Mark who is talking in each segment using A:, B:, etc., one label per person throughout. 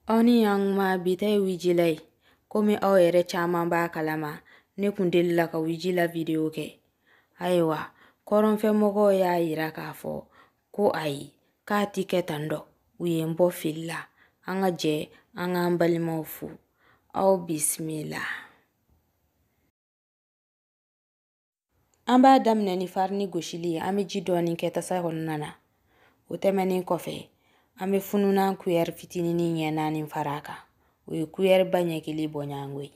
A: Oni yang ma bita wijilai. Komi au ere chama ba kalama. Ne kundela ka wijila video ke. Aiwa, koronfe mogo ya iraka fo. Ko ai, ka tiketando. Uyembo fila. Anga je, anga ambali mofu. Au bismillah. Amba adam neni farni goshili. Ame jidoni keta sa nana. Utemeni kofe. Ame fununa kuyer fitinini nye nani faraka. Uye kuyer banye kili bonyangwe.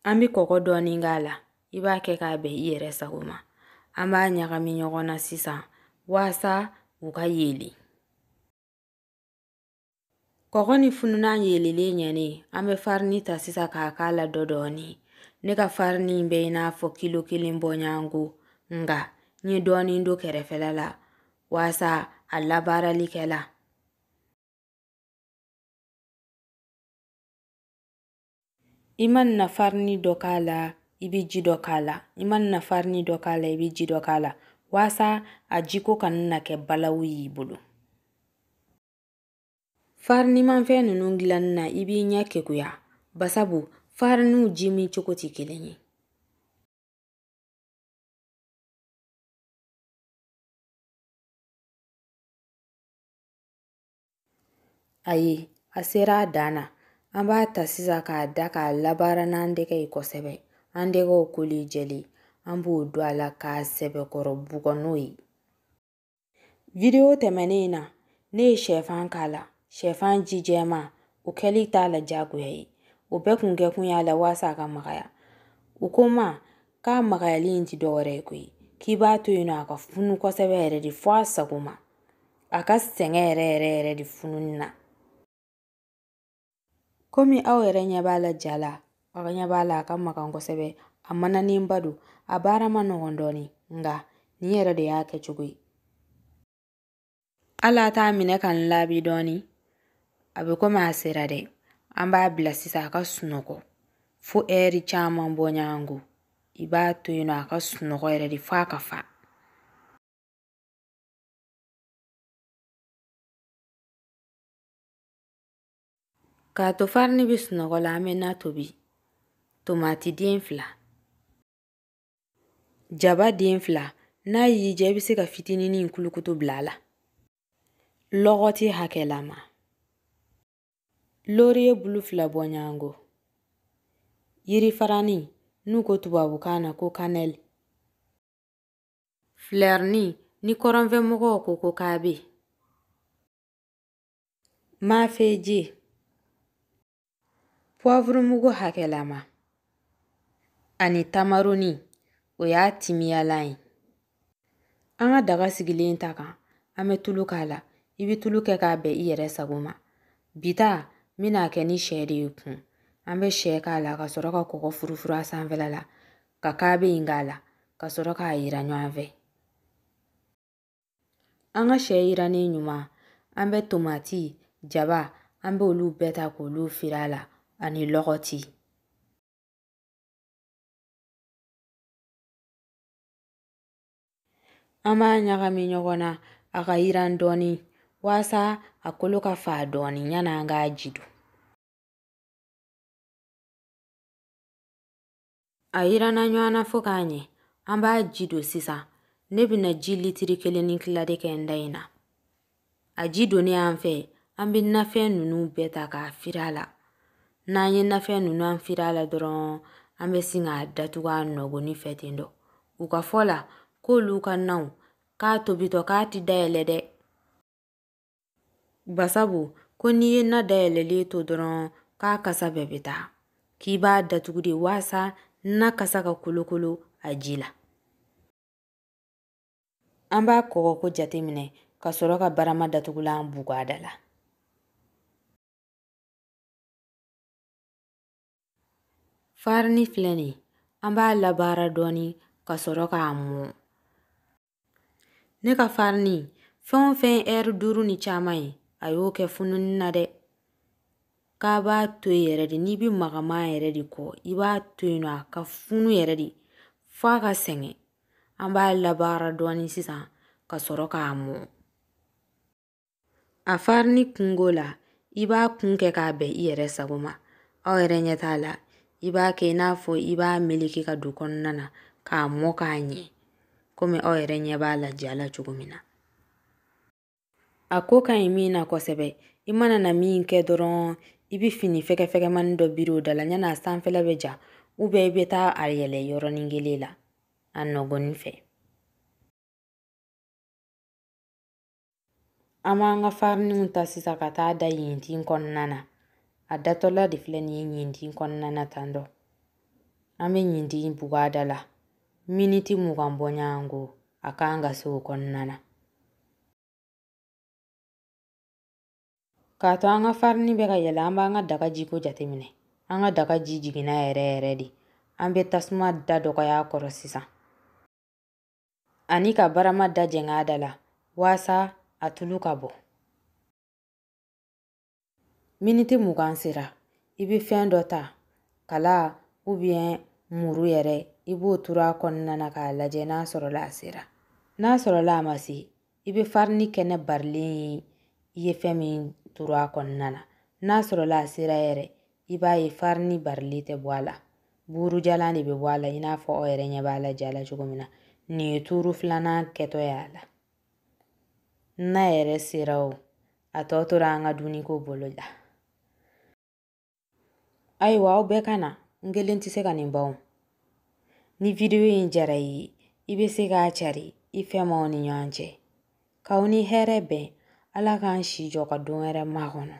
A: Ame koko doni ngala. Iba keka be iere saguma. Amba nyaka minyogona sisa. Wasa uka yeli. Koko ni fununa yeli le nyeni. Ame farni ta sisa kakala dodoni. Neka farni imbe inafo kilo bonyangu. Nga. Nye doni ndo kerefelala. Wasa alabara likela. Iman na farni dokala, ibiji dokala. Iman na farni dokala, ibiji dokala. Wasa ajiko kanuna ke balawi ibulu. Farni manfe nunungilan na ibi nyake kuya. Basabu, farnu jimi chokoti kilenye. Ayi, asera dana. Amba tasisa ka daka labara na andeke ikosebe. Andeke okuli jeli. Ambu udwala ka sebe koro bukonoi. Video temenina. Ne shefan kala. Shefan jijema. Ukeli tala jagu hei. Ubekunge kunyala wasa ka makaya. Ukoma ka makaya li inti dore kui. Kiba tu aka funu kosebe eredi fwasa kuma. Aka senge ere di fununa. Komi au ere nyebala jala. Aka nyebala aka makango sebe. Amana nimbadu. Abara manogondoni. Nga. Ni ere de yake chugui. Ala ta amine kan labi doni. Abe koma asera de. Amba abila sisa aka sunoko. Fu eri chama mbonyangu. Iba tu aka sunoko ere di faka fa. Ka to farni bis sunoko la ame na tobi. Tomati dienfla. Jaba dienfla. Na yi jebisi ka fitinini inkulukutu blala. Logoti hakelama. Loriye bulufla bonyango. Yiri farani. Nuko tubabukana ko kanel. Flerni. Ni koronve mogo ko kabe. Mafeji. Poivre mugo hakelama. Ani tamaroni. Oya timia lain. Anga daga sigilin taka. Ame tulukala. Ibi tuluke ka be iere saguma. Bita mina keni sheri yukun. Ambe shekala ka soroka koko furufura sanvelala. Kakabe ingala. Ka soroka ira nyuanve. Anga sheira ni nyuma. Ambe tomati, jaba, ambe olu beta ko olu firala. Ani logoti. Ama nyaga minyogona aka iran doni. Wasa akoloka fa doni nyana anga ajidu. A irana nywana fokanye. Amba ajidu sisa. Nebi na jili tirikele niklade ke endaina. Ajidu ni anfe. Ambi nafe nunu beta ka firala. Nanye nafe nunu an firala doron. Ambe singa datuga nogo ni fetindo. Uka fola. Ko luka nau. Ka tobito ka ti daelede. Basabu. Ko niye na daelele to doron. Ka kasa bebita. Kiba datugudi wasa. Na kasa ka kulukulu ajila. Amba koko ko jatemine. Kasoroka barama datugula ambugo adala. Farni fleni. Amba labara doni. Kasoroka amu. Neka farni. Fen duru ni chamai. Ayo ke fununi nade. Kaba tuye yeredi. Nibi magama yeredi ko. Iba tuye no ka funu yeredi. Faka senge. Amba labara doni sisa. Kasoroka amu. A farini kungo la, I b'a kun kɛ k'a bɛn I yɛrɛ sago ma. Aw yɛrɛ ɲɛ t'a la, I b'a kɛ I n'a fɔ I b'a meleke ka don kɔnɔna na k'a mɔ k'a ɲɛ. Komi aw yɛrɛ ɲɛ b'a la ja la cogo min na. A ko ka ɲi min na kosɛbɛ, I mana na min kɛ dɔrɔn, I bɛ fini fɛgɛfɛgɛmani dɔ biri o da la ɲana a sanfɛla bɛ ja. I bɛ taa a yɛlɛ yɔrɔnin kelen la, a nɔgɔnin fɛ. An b'an ka fariniw ta sisan ka taa da yentin kɔnɔna na. A datɔla de filɛ nin ye yentin kɔnɔna na tan dɔ. An bɛ yentin bugɔ a da la. Miniti 20 bɔ ɲɔgɔn kɔ, a kan ka se o kɔnɔna na. K'a to an ka farini bɛ ka yɛlɛ, an b'an ka daga jiko jateminɛ. An ka daga ji jiginna yɛrɛ yɛrɛ de. An bɛ tasuma da dɔgɔya a kɔrɔ sisan. Ani ka barama da jɛngɛ a da la, waasa a tulu ka bɔ. Miniti 20 sera, I bɛ fɛn dɔ ta, kala ou bien muru yɛrɛ, I b'o turu a kɔnɔna na k'a lajɛ n'a sɔrɔla a sera. N'a sɔrɔla a ma se, I bɛ farini kɛnɛ barilen ye I ye fɛn min turu a kɔnɔna na. N'a sɔrɔla a sera yɛrɛ, I b'a ye farini barilen tɛ bɔ a la. Buurujalan de bɛ bɔ a la, I n'a fɔ aw yɛrɛ ɲɛ b'a la ja la cogo min na. Nin ye tuuru filanan kɛtɔ ye a la. N'a yɛrɛ sera o, a tɔ tora an ka dumuniko bolo la. Ayiwa aw bɛɛ ka na, n kelen tɛ se ka nin ban o. Ni video in diyara I ye, I bɛ se k'a cari I fɛnmaw ni ɲɔgɔn cɛ. K'aw ni hɛrɛ bɛn, Ala k'an si jɔ ka don wɛrɛ makɔnɔ.